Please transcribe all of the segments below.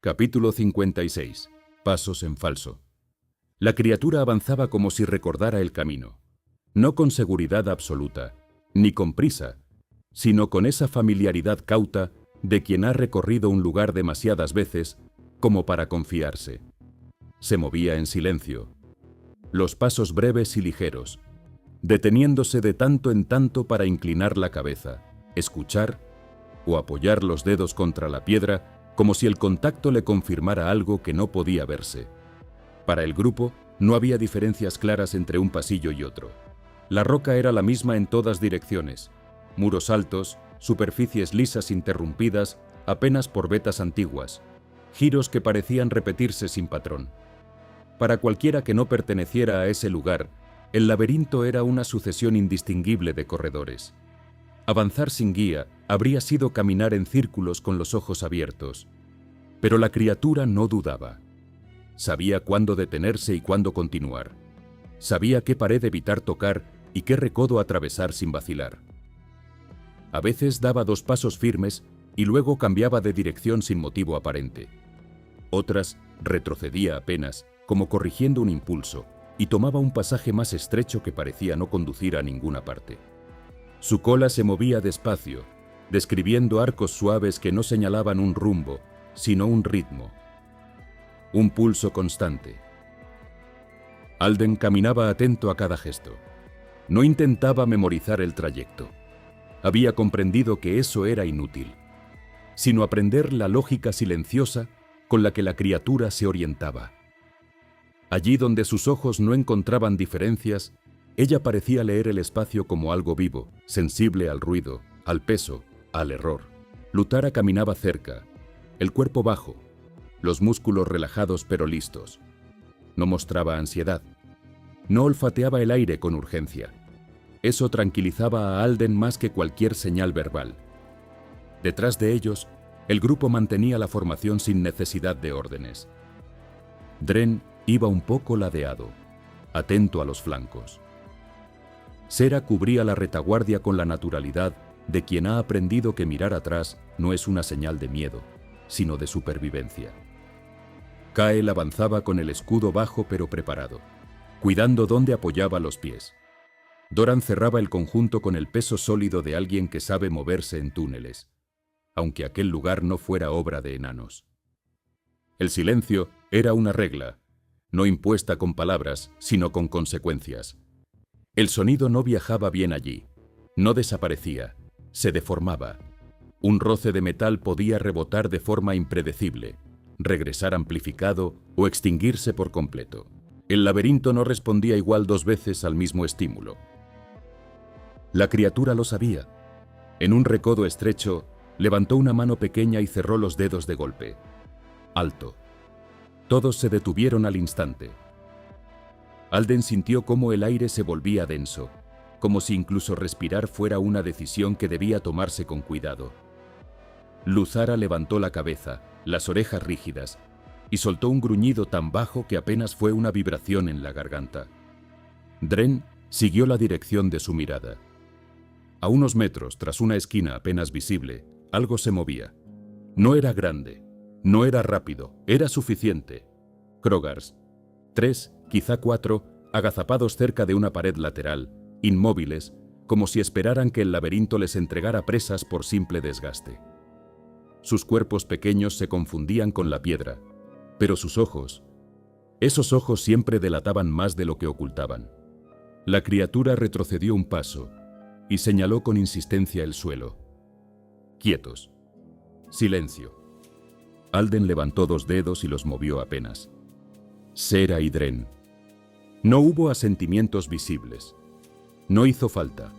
Capítulo 56. Pasos en falso. La criatura avanzaba como si recordara el camino, no con seguridad absoluta, ni con prisa, sino con esa familiaridad cauta de quien ha recorrido un lugar demasiadas veces como para confiarse. Se movía en silencio, los pasos breves y ligeros, deteniéndose de tanto en tanto para inclinar la cabeza, escuchar o apoyar los dedos contra la piedra como si el contacto le confirmara algo que no podía verse. Para el grupo no había diferencias claras entre un pasillo y otro. La roca era la misma en todas direcciones, muros altos, superficies lisas interrumpidas apenas por vetas antiguas, giros que parecían repetirse sin patrón. Para cualquiera que no perteneciera a ese lugar, el laberinto era una sucesión indistinguible de corredores. Avanzar sin guía habría sido caminar en círculos con los ojos abiertos. Pero la criatura no dudaba. Sabía cuándo detenerse y cuándo continuar. Sabía qué pared evitar tocar y qué recodo atravesar sin vacilar. A veces daba 2 pasos firmes y luego cambiaba de dirección sin motivo aparente. Otras retrocedía apenas, como corrigiendo un impulso, y tomaba un pasaje más estrecho que parecía no conducir a ninguna parte. Su cola se movía despacio, describiendo arcos suaves que no señalaban un rumbo, sino un ritmo. Un pulso constante. Alden caminaba atento a cada gesto. No intentaba memorizar el trayecto. Había comprendido que eso era inútil, sino aprender la lógica silenciosa con la que la criatura se orientaba. Allí donde sus ojos no encontraban diferencias, ella parecía leer el espacio como algo vivo, sensible al ruido, al peso, al error. Lutara caminaba cerca, el cuerpo bajo, los músculos relajados pero listos. No mostraba ansiedad. No olfateaba el aire con urgencia. Eso tranquilizaba a Alden más que cualquier señal verbal. Detrás de ellos, el grupo mantenía la formación sin necesidad de órdenes. Dren iba un poco ladeado, atento a los flancos. Sera cubría la retaguardia con la naturalidad de quien ha aprendido que mirar atrás no es una señal de miedo, sino de supervivencia. Kael avanzaba con el escudo bajo pero preparado, cuidando dónde apoyaba los pies. Doran cerraba el conjunto con el peso sólido de alguien que sabe moverse en túneles, aunque aquel lugar no fuera obra de enanos. El silencio era una regla, no impuesta con palabras, sino con consecuencias. El sonido no viajaba bien allí, no desaparecía, se deformaba. Un roce de metal podía rebotar de forma impredecible, regresar amplificado o extinguirse por completo. El laberinto no respondía igual 2 veces al mismo estímulo. La criatura lo sabía. En un recodo estrecho, levantó una mano pequeña y cerró los dedos de golpe. Alto. Todos se detuvieron al instante. Alden sintió cómo el aire se volvía denso, como si incluso respirar fuera una decisión que debía tomarse con cuidado. Luzara levantó la cabeza, las orejas rígidas, y soltó un gruñido tan bajo que apenas fue una vibración en la garganta. Dren siguió la dirección de su mirada. A unos metros, tras una esquina apenas visible, algo se movía. No era grande, no era rápido, era suficiente. Krogars, 3, quizá 4, agazapados cerca de una pared lateral, inmóviles, como si esperaran que el laberinto les entregara presas por simple desgaste. Sus cuerpos pequeños se confundían con la piedra, pero sus ojos, esos ojos siempre delataban más de lo que ocultaban. La criatura retrocedió un paso y señaló con insistencia el suelo. Quietos. Silencio. Alden levantó 2 dedos y los movió apenas. Sera y Dren. No hubo asentimientos visibles. No hizo falta.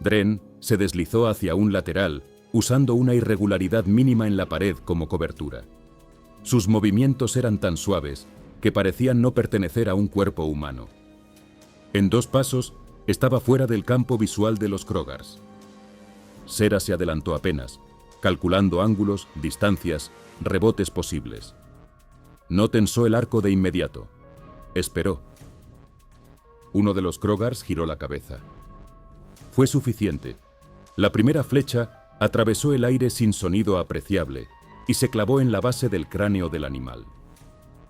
Dren se deslizó hacia un lateral, usando una irregularidad mínima en la pared como cobertura. Sus movimientos eran tan suaves que parecían no pertenecer a un cuerpo humano. En 2 pasos estaba fuera del campo visual de los Krogars. Sera se adelantó apenas, calculando ángulos, distancias, rebotes posibles. No tensó el arco de inmediato. Esperó. Uno de los Krogars giró la cabeza. Fue suficiente. La primera flecha atravesó el aire sin sonido apreciable, y se clavó en la base del cráneo del animal.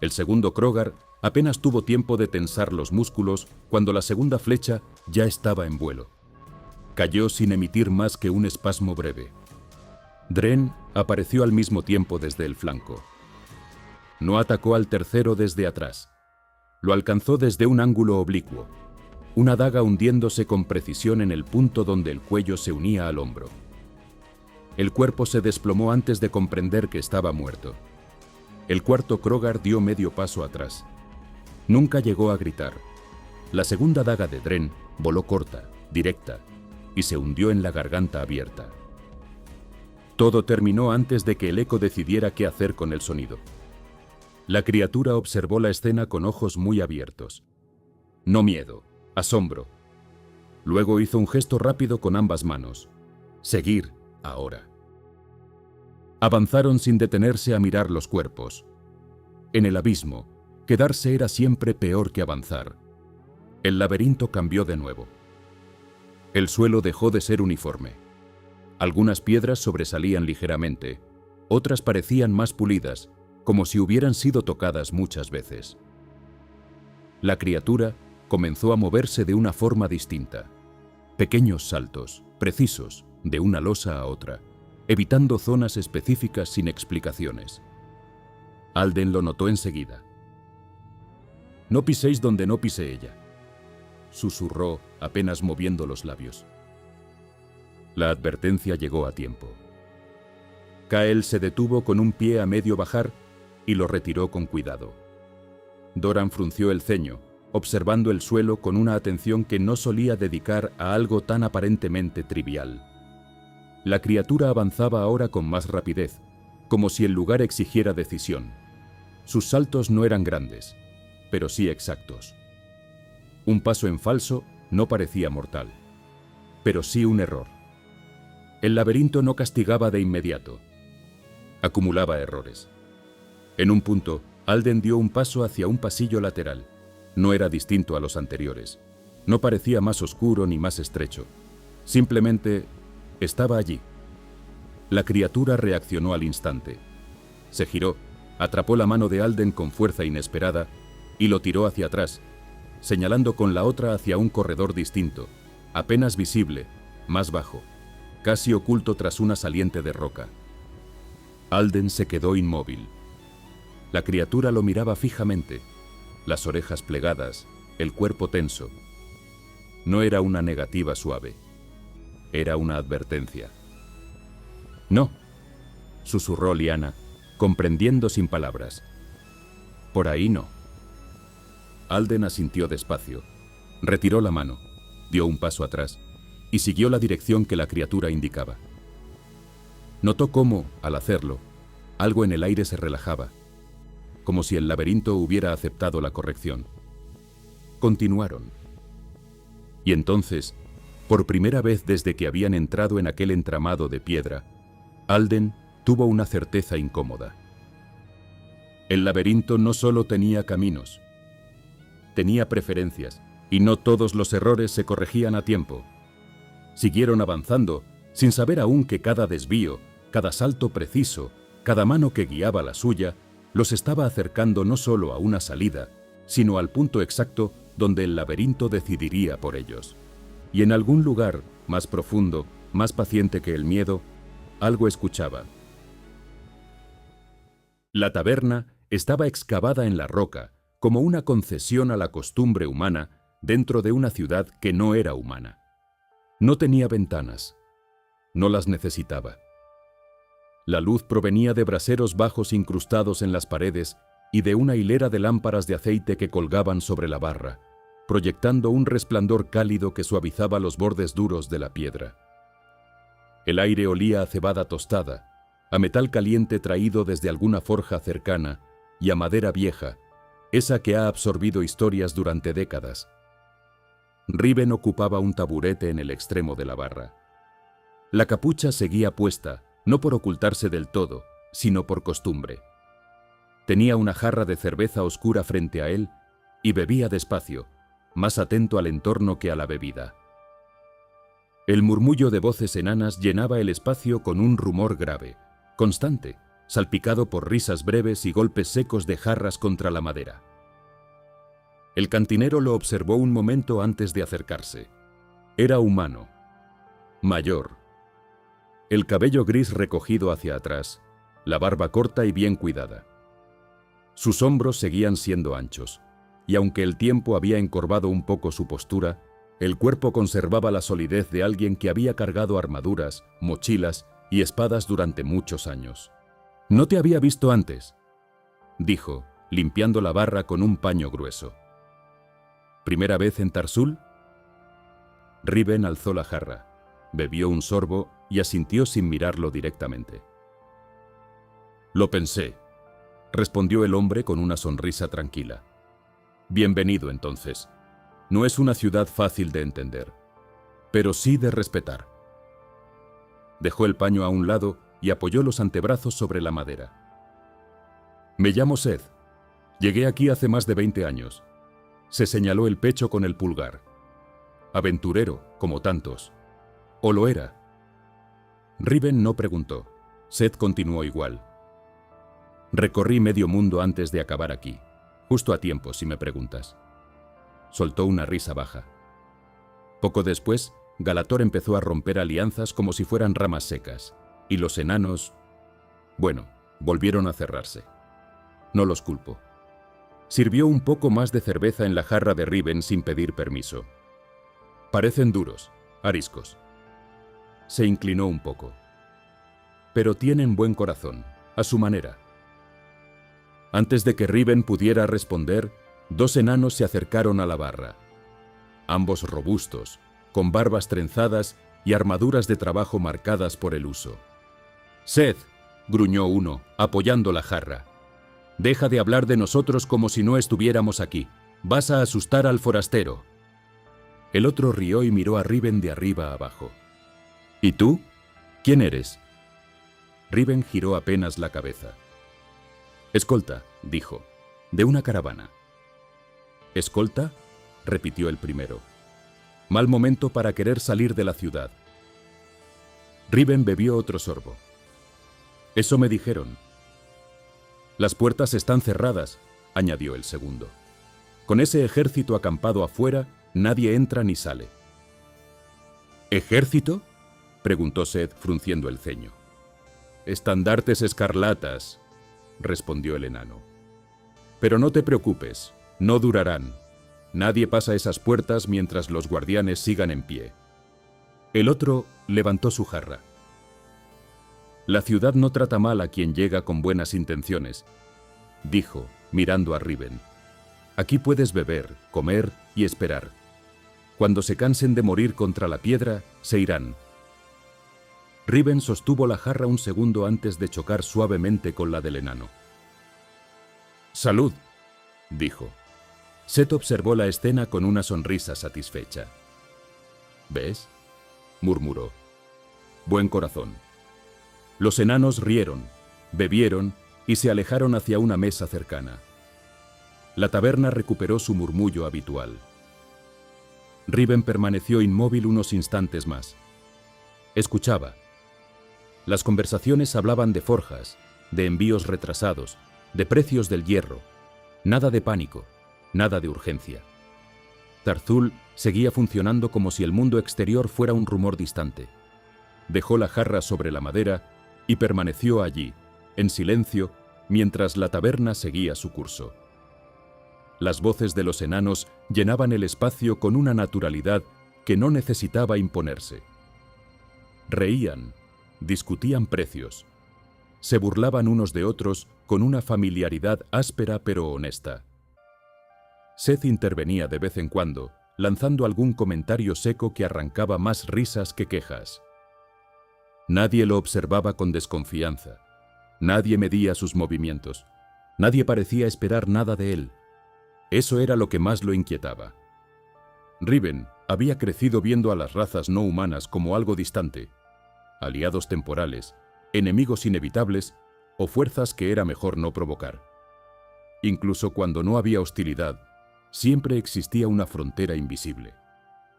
El segundo Krogar apenas tuvo tiempo de tensar los músculos cuando la segunda flecha ya estaba en vuelo. Cayó sin emitir más que un espasmo breve. Dren apareció al mismo tiempo desde el flanco. No atacó al tercero desde atrás. Lo alcanzó desde un ángulo oblicuo, una daga hundiéndose con precisión en el punto donde el cuello se unía al hombro. El cuerpo se desplomó antes de comprender que estaba muerto. El cuarto Krogar dio medio paso atrás. Nunca llegó a gritar. La segunda daga de Dren voló corta, directa, y se hundió en la garganta abierta. Todo terminó antes de que el eco decidiera qué hacer con el sonido. La criatura observó la escena con ojos muy abiertos. No miedo, asombro. Luego hizo un gesto rápido con ambas manos. Seguir, ahora. Avanzaron sin detenerse a mirar los cuerpos. En el abismo, quedarse era siempre peor que avanzar. El laberinto cambió de nuevo. El suelo dejó de ser uniforme. Algunas piedras sobresalían ligeramente, otras parecían más pulidas, como si hubieran sido tocadas muchas veces. La criatura comenzó a moverse de una forma distinta. Pequeños saltos, precisos, de una losa a otra, evitando zonas específicas sin explicaciones. Alden lo notó enseguida. «No piséis donde no pise ella», susurró, apenas moviendo los labios. La advertencia llegó a tiempo. Kael se detuvo con un pie a medio bajar y lo retiró con cuidado. Doran frunció el ceño, observando el suelo con una atención que no solía dedicar a algo tan aparentemente trivial. La criatura avanzaba ahora con más rapidez, como si el lugar exigiera decisión. Sus saltos no eran grandes, pero sí exactos. Un paso en falso no parecía mortal, pero sí un error. El laberinto no castigaba de inmediato. Acumulaba errores. En un punto, Alden dio un paso hacia un pasillo lateral. No era distinto a los anteriores. No parecía más oscuro ni más estrecho. Simplemente estaba allí. La criatura reaccionó al instante. Se giró, atrapó la mano de Alden con fuerza inesperada y lo tiró hacia atrás, señalando con la otra hacia un corredor distinto, apenas visible, más bajo, casi oculto tras una saliente de roca. Alden se quedó inmóvil. La criatura lo miraba fijamente, las orejas plegadas, el cuerpo tenso. No era una negativa suave, era una advertencia. «No», susurró Lyanna, comprendiendo sin palabras. «Por ahí no». Alden asintió despacio, retiró la mano, dio un paso atrás y siguió la dirección que la criatura indicaba. Notó cómo, al hacerlo, algo en el aire se relajaba, como si el laberinto hubiera aceptado la corrección. Continuaron. Y entonces, por primera vez desde que habían entrado en aquel entramado de piedra, Alden tuvo una certeza incómoda. El laberinto no solo tenía caminos, tenía preferencias, y no todos los errores se corregían a tiempo. Siguieron avanzando, sin saber aún que cada desvío, cada salto preciso, cada mano que guiaba la suya, los estaba acercando no solo a una salida, sino al punto exacto donde el laberinto decidiría por ellos. Y en algún lugar, más profundo, más paciente que el miedo, algo escuchaba. La taberna estaba excavada en la roca, como una concesión a la costumbre humana dentro de una ciudad que no era humana. No tenía ventanas. No las necesitaba. La luz provenía de braseros bajos incrustados en las paredes y de una hilera de lámparas de aceite que colgaban sobre la barra, proyectando un resplandor cálido que suavizaba los bordes duros de la piedra. El aire olía a cebada tostada, a metal caliente traído desde alguna forja cercana y a madera vieja, esa que ha absorbido historias durante décadas. Riven ocupaba un taburete en el extremo de la barra. La capucha seguía puesta, no por ocultarse del todo, sino por costumbre. Tenía una jarra de cerveza oscura frente a él y bebía despacio, más atento al entorno que a la bebida. El murmullo de voces enanas llenaba el espacio con un rumor grave, constante, salpicado por risas breves y golpes secos de jarras contra la madera. El cantinero lo observó un momento antes de acercarse. Era humano, mayor. El cabello gris recogido hacia atrás, la barba corta y bien cuidada. Sus hombros seguían siendo anchos, y aunque el tiempo había encorvado un poco su postura, el cuerpo conservaba la solidez de alguien que había cargado armaduras, mochilas y espadas durante muchos años. «No te había visto antes», dijo, limpiando la barra con un paño grueso. «¿Primera vez en Tarsul?» Riven alzó la jarra, bebió un sorbo y asintió sin mirarlo directamente. «Lo pensé», respondió el hombre con una sonrisa tranquila. «Bienvenido, entonces. No es una ciudad fácil de entender, pero sí de respetar». Dejó el paño a un lado y apoyó los antebrazos sobre la madera. «Me llamo Seth. Llegué aquí hace más de 20 años». Se señaló el pecho con el pulgar. «Aventurero, como tantos. ¿O lo era?» Riven no preguntó. Seth continuó igual. «Recorrí medio mundo antes de acabar aquí. Justo a tiempo, si me preguntas». Soltó una risa baja. Poco después, Galator empezó a romper alianzas como si fueran ramas secas, y los enanos... bueno, volvieron a cerrarse. No los culpo. Sirvió un poco más de cerveza en la jarra de Riven sin pedir permiso. «Parecen duros, ariscos». Se inclinó un poco. «Pero tienen buen corazón, a su manera». Antes de que Riven pudiera responder, dos enanos se acercaron a la barra. Ambos robustos, con barbas trenzadas y armaduras de trabajo marcadas por el uso. «Seth», gruñó uno, apoyando la jarra. «Deja de hablar de nosotros como si no estuviéramos aquí. Vas a asustar al forastero». El otro rió y miró a Riven de arriba a abajo. «¿Y tú? ¿Quién eres?» Riven giró apenas la cabeza. «Escolta», dijo, «de una caravana». «¿Escolta?», repitió el primero. «Mal momento para querer salir de la ciudad». Riven bebió otro sorbo. «Eso me dijeron». «Las puertas están cerradas», añadió el segundo. «Con ese ejército acampado afuera, nadie entra ni sale». «¿Ejército?», preguntó Seth frunciendo el ceño. «Estandartes escarlatas», respondió el enano. «Pero no te preocupes, no durarán. Nadie pasa esas puertas mientras los guardianes sigan en pie». El otro levantó su jarra. «La ciudad no trata mal a quien llega con buenas intenciones», dijo, mirando a Riven. «Aquí puedes beber, comer y esperar. Cuando se cansen de morir contra la piedra, se irán». Riven sostuvo la jarra un segundo antes de chocar suavemente con la del enano. «Salud», dijo. Seth observó la escena con una sonrisa satisfecha. «¿Ves?», murmuró. «Buen corazón». Los enanos rieron, bebieron y se alejaron hacia una mesa cercana. La taberna recuperó su murmullo habitual. Riven permaneció inmóvil unos instantes más. Escuchaba. Las conversaciones hablaban de forjas, de envíos retrasados, de precios del hierro. Nada de pánico, nada de urgencia. Tarzul seguía funcionando como si el mundo exterior fuera un rumor distante. Dejó la jarra sobre la madera y permaneció allí, en silencio, mientras la taberna seguía su curso. Las voces de los enanos llenaban el espacio con una naturalidad que no necesitaba imponerse. Reían, discutían precios, se burlaban unos de otros con una familiaridad áspera pero honesta. Seth intervenía de vez en cuando, lanzando algún comentario seco que arrancaba más risas que quejas. Nadie lo observaba con desconfianza. Nadie medía sus movimientos. Nadie parecía esperar nada de él. Eso era lo que más lo inquietaba. Riven había crecido viendo a las razas no humanas como algo distante, aliados temporales, enemigos inevitables o fuerzas que era mejor no provocar. Incluso cuando no había hostilidad, siempre existía una frontera invisible,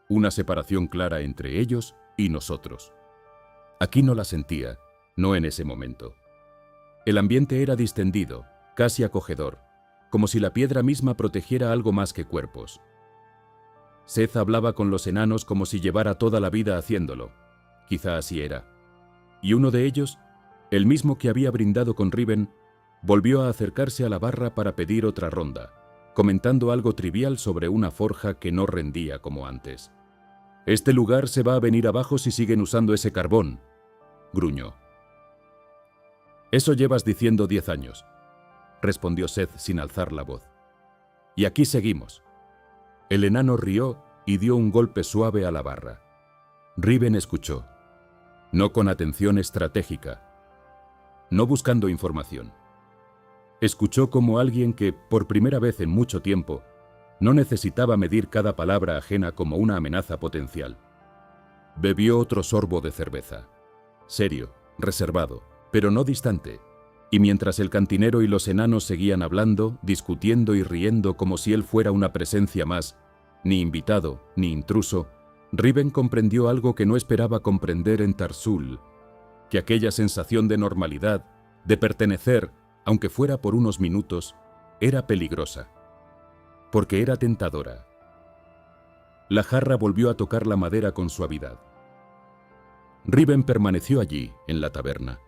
una separación clara entre ellos y nosotros. Aquí no la sentía, no en ese momento. El ambiente era distendido, casi acogedor, como si la piedra misma protegiera algo más que cuerpos. Seth hablaba con los enanos como si llevara toda la vida haciéndolo. Quizá así era. Y uno de ellos, el mismo que había brindado con Riven, volvió a acercarse a la barra para pedir otra ronda, comentando algo trivial sobre una forja que no rendía como antes. «Este lugar se va a venir abajo si siguen usando ese carbón», gruñó. «Eso llevas diciendo 10 años», respondió Seth sin alzar la voz. «Y aquí seguimos». El enano rió y dio un golpe suave a la barra. Riven escuchó, no con atención estratégica, no buscando información. Escuchó como alguien que, por primera vez en mucho tiempo, no necesitaba medir cada palabra ajena como una amenaza potencial. Bebió otro sorbo de cerveza. Serio, reservado, pero no distante. Y mientras el cantinero y los enanos seguían hablando, discutiendo y riendo como si él fuera una presencia más, ni invitado, ni intruso, Riven comprendió algo que no esperaba comprender en Tarzul, que aquella sensación de normalidad, de pertenecer, aunque fuera por unos minutos, era peligrosa, porque era tentadora. La jarra volvió a tocar la madera con suavidad. Riven permaneció allí, en la taberna,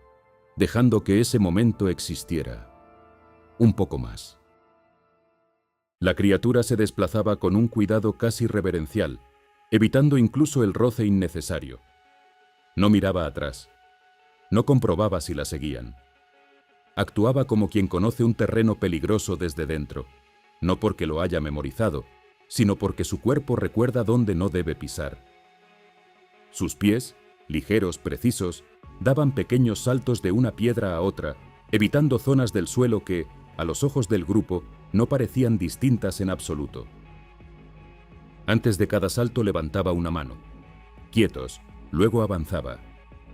dejando que ese momento existiera. Un poco más. La criatura se desplazaba con un cuidado casi reverencial, evitando incluso el roce innecesario. No miraba atrás. No comprobaba si la seguían. Actuaba como quien conoce un terreno peligroso desde dentro, no porque lo haya memorizado, sino porque su cuerpo recuerda dónde no debe pisar. Sus pies, ligeros, precisos, daban pequeños saltos de una piedra a otra, evitando zonas del suelo que, a los ojos del grupo, no parecían distintas en absoluto. Antes de cada salto levantaba una mano. Quietos, luego avanzaba.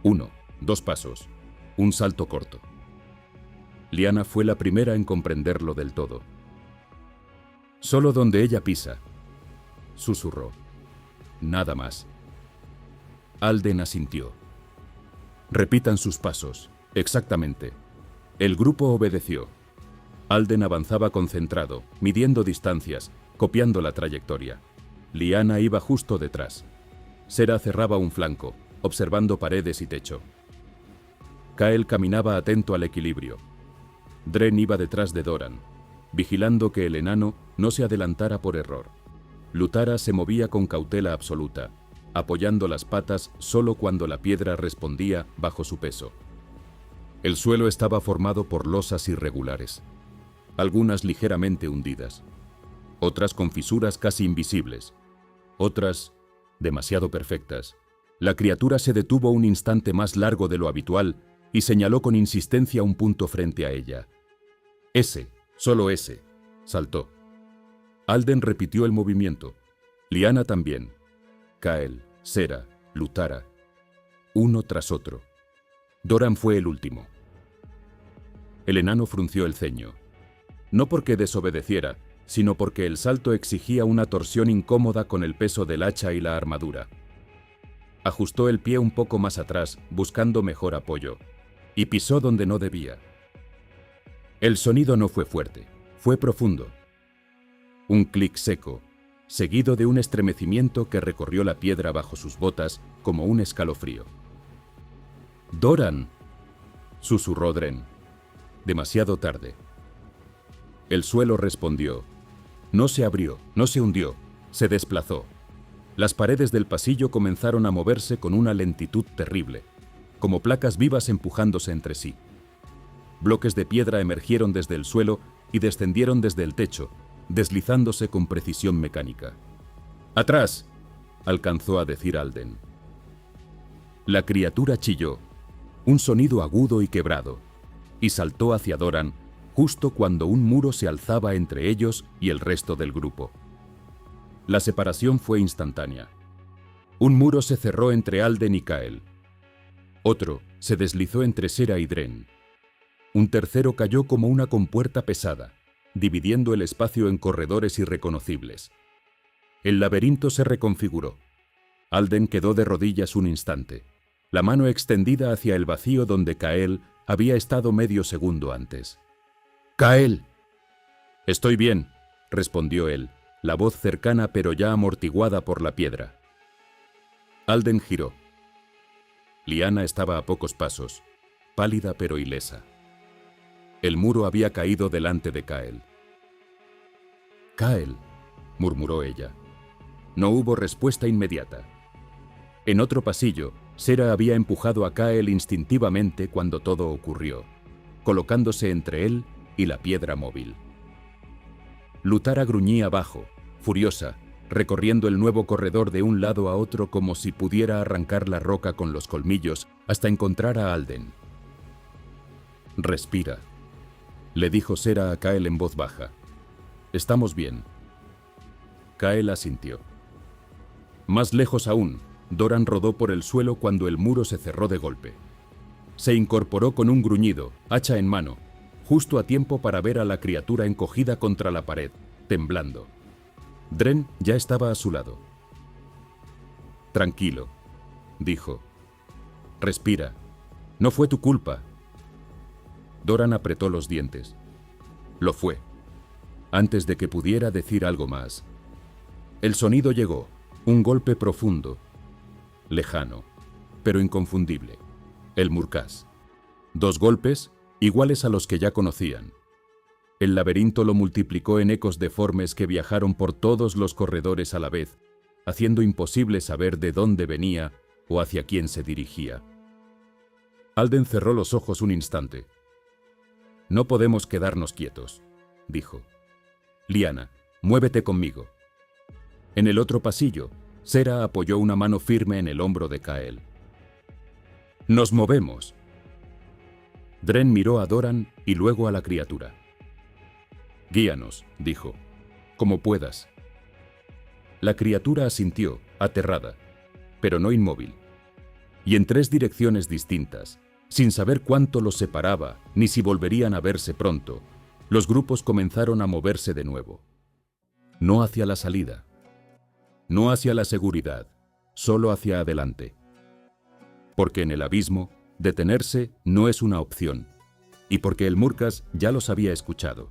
1, 2 pasos, un salto corto. Lyanna fue la primera en comprenderlo del todo. «Solo donde ella pisa», susurró. «Nada más». Alden asintió. «Repitan sus pasos, exactamente». El grupo obedeció. Alden avanzaba concentrado, midiendo distancias, copiando la trayectoria. Lyanna iba justo detrás. Sera cerraba un flanco, observando paredes y techo. Kael caminaba atento al equilibrio. Dren iba detrás de Doran, vigilando que el enano no se adelantara por error. Lutara se movía con cautela absoluta, apoyando las patas solo cuando la piedra respondía bajo su peso. El suelo estaba formado por losas irregulares, algunas ligeramente hundidas, otras con fisuras casi invisibles, otras demasiado perfectas. La criatura se detuvo un instante más largo de lo habitual y señaló con insistencia un punto frente a ella. «Ese, solo ese», saltó. Alden repitió el movimiento. Lyanna también. Kael, Sera, Lutara. Uno tras otro. Doran fue el último. El enano frunció el ceño. No porque desobedeciera, sino porque el salto exigía una torsión incómoda con el peso del hacha y la armadura. Ajustó el pie un poco más atrás, buscando mejor apoyo, y pisó donde no debía. El sonido no fue fuerte, fue profundo. Un clic seco, seguido de un estremecimiento que recorrió la piedra bajo sus botas como un escalofrío. «¡Doran!», susurró Dren. Demasiado tarde. El suelo respondió. No se abrió, no se hundió, se desplazó. Las paredes del pasillo comenzaron a moverse con una lentitud terrible, como placas vivas empujándose entre sí. Bloques de piedra emergieron desde el suelo y descendieron desde el techo, deslizándose con precisión mecánica. «¡Atrás!», alcanzó a decir Alden. La criatura chilló, un sonido agudo y quebrado, y saltó hacia Doran justo cuando un muro se alzaba entre ellos y el resto del grupo. La separación fue instantánea. Un muro se cerró entre Alden y Kael. Otro se deslizó entre Sera y Dren. Un tercero cayó como una compuerta pesada, dividiendo el espacio en corredores irreconocibles. El laberinto se reconfiguró. Alden quedó de rodillas un instante, la mano extendida hacia el vacío donde Kael había estado medio segundo antes. —¡Kael! —Estoy bien —respondió él, la voz cercana pero ya amortiguada por la piedra. Alden giró. Lyanna estaba a pocos pasos, pálida pero ilesa. El muro había caído delante de Kael. —Kael —murmuró ella. No hubo respuesta inmediata. En otro pasillo, Sera había empujado a Kael instintivamente cuando todo ocurrió, colocándose entre él y la piedra móvil. Lutara gruñía abajo, furiosa, recorriendo el nuevo corredor de un lado a otro como si pudiera arrancar la roca con los colmillos hasta encontrar a Alden. —Respira —le dijo Sera a Kael en voz baja—. Estamos bien. Kael asintió. Más lejos aún, Doran rodó por el suelo cuando el muro se cerró de golpe. Se incorporó con un gruñido, hacha en mano, justo a tiempo para ver a la criatura encogida contra la pared, temblando. Dren ya estaba a su lado. —Tranquilo —dijo—. Respira. No fue tu culpa. Doran apretó los dientes. Lo fue. Antes de que pudiera decir algo más. El sonido llegó, un golpe profundo, lejano, pero inconfundible. El Murkás. 2 golpes, iguales a los que ya conocían. El laberinto lo multiplicó en ecos deformes que viajaron por todos los corredores a la vez, haciendo imposible saber de dónde venía o hacia quién se dirigía. Alden cerró los ojos un instante. No podemos quedarnos quietos, dijo. Lyanna, muévete conmigo. En el otro pasillo, Sera apoyó una mano firme en el hombro de Kael. ¡Nos movemos! Dren miró a Doran y luego a la criatura. Guíanos, dijo, como puedas. La criatura asintió, aterrada, pero no inmóvil. Y en 3 direcciones distintas, sin saber cuánto los separaba ni si volverían a verse pronto, los grupos comenzaron a moverse de nuevo. No hacia la salida, no hacia la seguridad, solo hacia adelante. Porque en el abismo, detenerse no es una opción, y porque el Murkás ya los había escuchado.